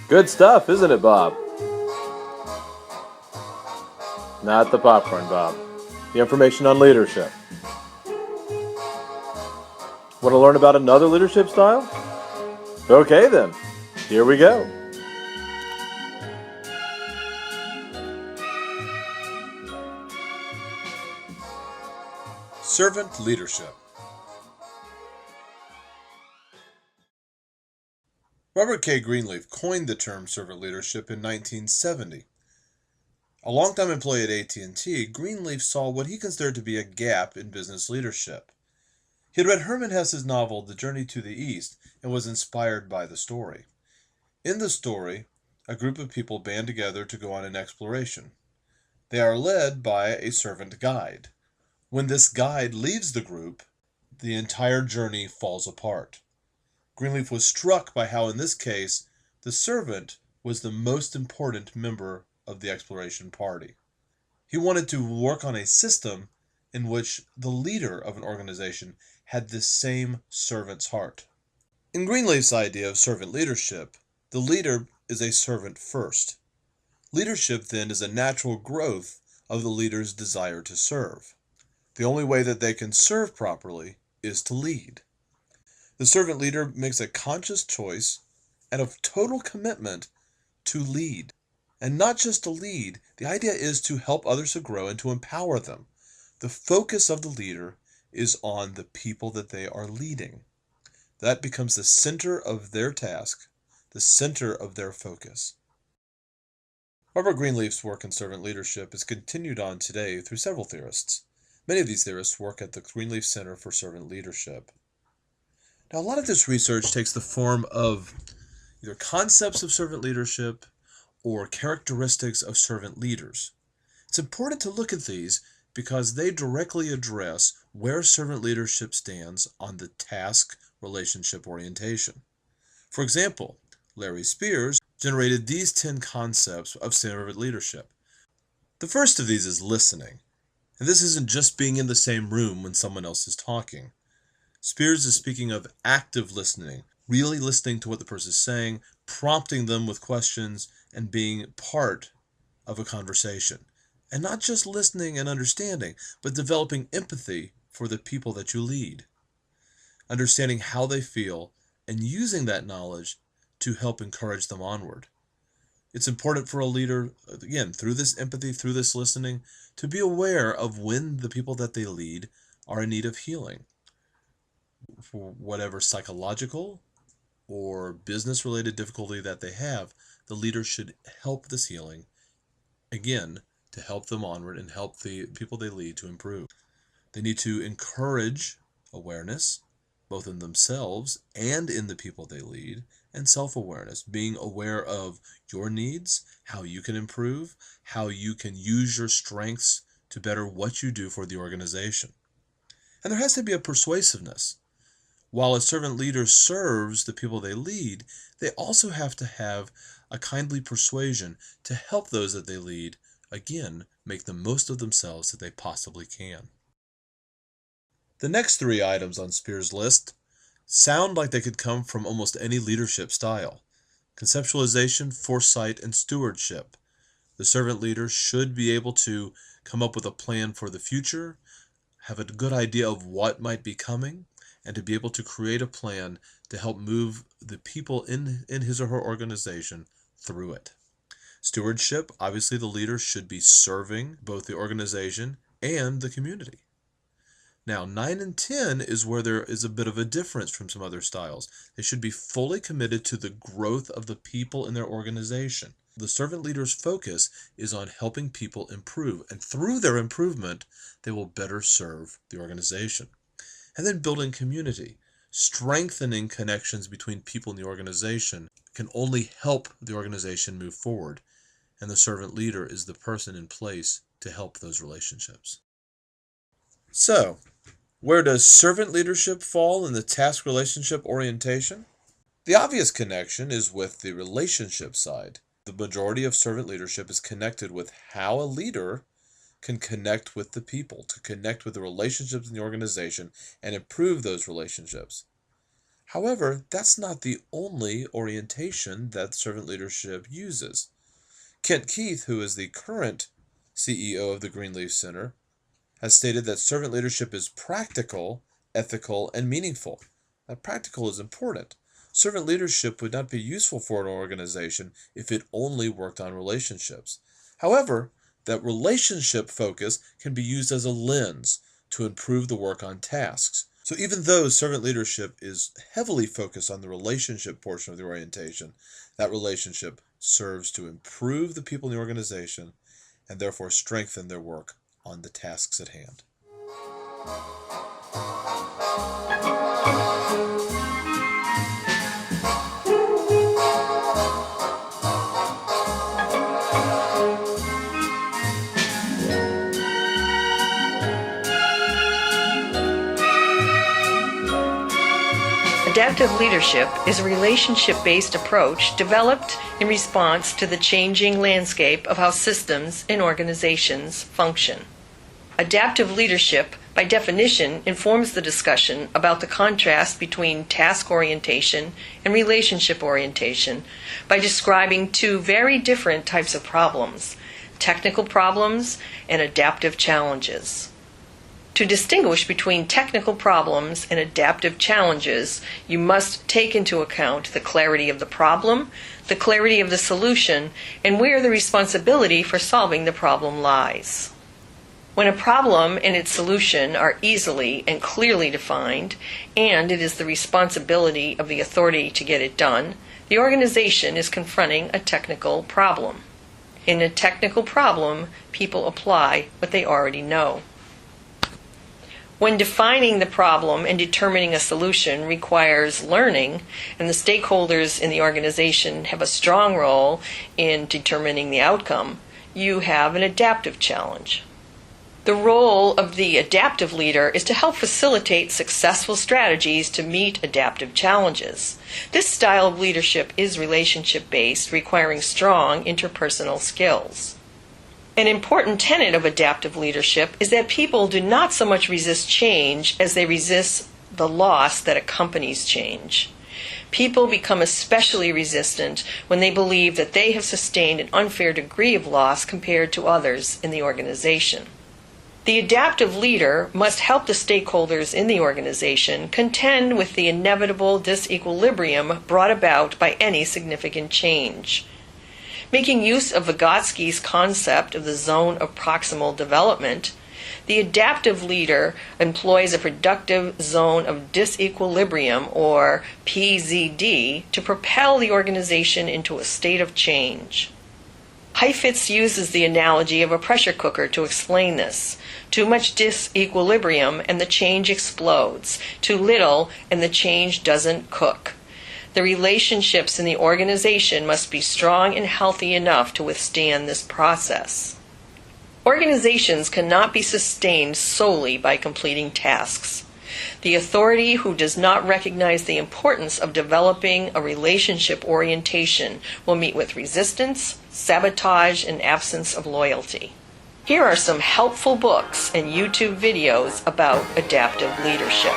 Good stuff, isn't it, Bob? Not the popcorn, Bob. The information on leadership. Want to learn about another leadership style? Okay then, here we go. Servant leadership. Robert K. Greenleaf coined the term servant leadership in 1970. A longtime employee at AT&T, Greenleaf saw what he considered to be a gap in business leadership. He had read Hermann Hesse's novel The Journey to the East and was inspired by the story. In the story, a group of people band together to go on an exploration. They are led by a servant guide. When this guide leaves the group, the entire journey falls apart. Greenleaf was struck by how, in this case, the servant was the most important member of the exploration party. He wanted to work on a system in which the leader of an organization had the same servant's heart. In Greenleaf's idea of servant leadership, the leader is a servant first. Leadership, then, is a natural growth of the leader's desire to serve. The only way that they can serve properly is to lead. The servant leader makes a conscious choice and a total commitment to lead. And not just to lead, the idea is to help others to grow and to empower them. The focus of the leader is on the people that they are leading. That becomes the center of their task, the center of their focus. Robert Greenleaf's work in servant leadership is continued on today through several theorists. Many of these theorists work at the Greenleaf Center for Servant Leadership. Now, a lot of this research takes the form of either concepts of servant leadership or characteristics of servant leaders. It's important to look at these because they directly address where servant leadership stands on the task-relationship orientation. For example, Larry Spears generated these 10 concepts of servant leadership. The first of these is listening. And this isn't just being in the same room when someone else is talking. Spears is speaking of active listening, really listening to what the person is saying, prompting them with questions, and being part of a conversation. And not just listening and understanding, but developing empathy for the people that you lead. Understanding how they feel and using that knowledge to help encourage them onward. It's important for a leader, again, through this empathy, through this listening, to be aware of when the people that they lead are in need of healing. For whatever psychological or business-related difficulty that they have, the leader should help this healing, again, to help them onward and help the people they lead to improve. They need to encourage awareness, both in themselves and in the people they lead, and self-awareness, being aware of your needs, how you can improve, how you can use your strengths to better what you do for the organization. And there has to be a persuasiveness. While a servant leader serves the people they lead, they also have to have a kindly persuasion to help those that they lead, again, make the most of themselves that they possibly can. The next 3 items on Spears' list sound like they could come from almost any leadership style. Conceptualization, foresight, and stewardship. The servant leader should be able to come up with a plan for the future, have a good idea of what might be coming, and to be able to create a plan to help move the people in his or her organization through it. Stewardship, obviously the leader should be serving both the organization and the community. Now, 9 and 10 is where there is a bit of a difference from some other styles. They should be fully committed to the growth of the people in their organization. The servant leader's focus is on helping people improve, and through their improvement, they will better serve the organization. And then building community. Strengthening connections between people in the organization can only help the organization move forward, and the servant leader is the person in place to help those relationships. So, where does servant leadership fall in the task relationship orientation? The obvious connection is with the relationship side. The majority of servant leadership is connected with how a leader can connect with the people, to connect with the relationships in the organization and improve those relationships. However, that's not the only orientation that servant leadership uses. Kent Keith, who is the current CEO of the Greenleaf Center, has stated that servant leadership is practical, ethical, and meaningful. Now, practical is important. Servant leadership would not be useful for an organization if it only worked on relationships. However, that relationship focus can be used as a lens to improve the work on tasks. So even though servant leadership is heavily focused on the relationship portion of the orientation, that relationship serves to improve the people in the organization and therefore strengthen their work on the tasks at hand. Adaptive leadership is a relationship-based approach developed in response to the changing landscape of how systems and organizations function. Adaptive leadership, by definition, informs the discussion about the contrast between task orientation and relationship orientation by describing two very different types of problems: technical problems and adaptive challenges. To distinguish between technical problems and adaptive challenges, you must take into account the clarity of the problem, the clarity of the solution, and where the responsibility for solving the problem lies. When a problem and its solution are easily and clearly defined, and it is the responsibility of the authority to get it done, the organization is confronting a technical problem. In a technical problem, people apply what they already know. When defining the problem and determining a solution requires learning, and the stakeholders in the organization have a strong role in determining the outcome, you have an adaptive challenge. The role of the adaptive leader is to help facilitate successful strategies to meet adaptive challenges. This style of leadership is relationship-based, requiring strong interpersonal skills. An important tenet of adaptive leadership is that people do not so much resist change as they resist the loss that accompanies change. People become especially resistant when they believe that they have sustained an unfair degree of loss compared to others in the organization. The adaptive leader must help the stakeholders in the organization contend with the inevitable disequilibrium brought about by any significant change. Making use of Vygotsky's concept of the zone of proximal development, the adaptive leader employs a productive zone of disequilibrium, or PZD, to propel the organization into a state of change. Heifetz uses the analogy of a pressure cooker to explain this. Too much disequilibrium and the change explodes. Too little and the change doesn't cook. The relationships in the organization must be strong and healthy enough to withstand this process. Organizations cannot be sustained solely by completing tasks. The authority who does not recognize the importance of developing a relationship orientation will meet with resistance, sabotage, and absence of loyalty. Here are some helpful books and YouTube videos about adaptive leadership.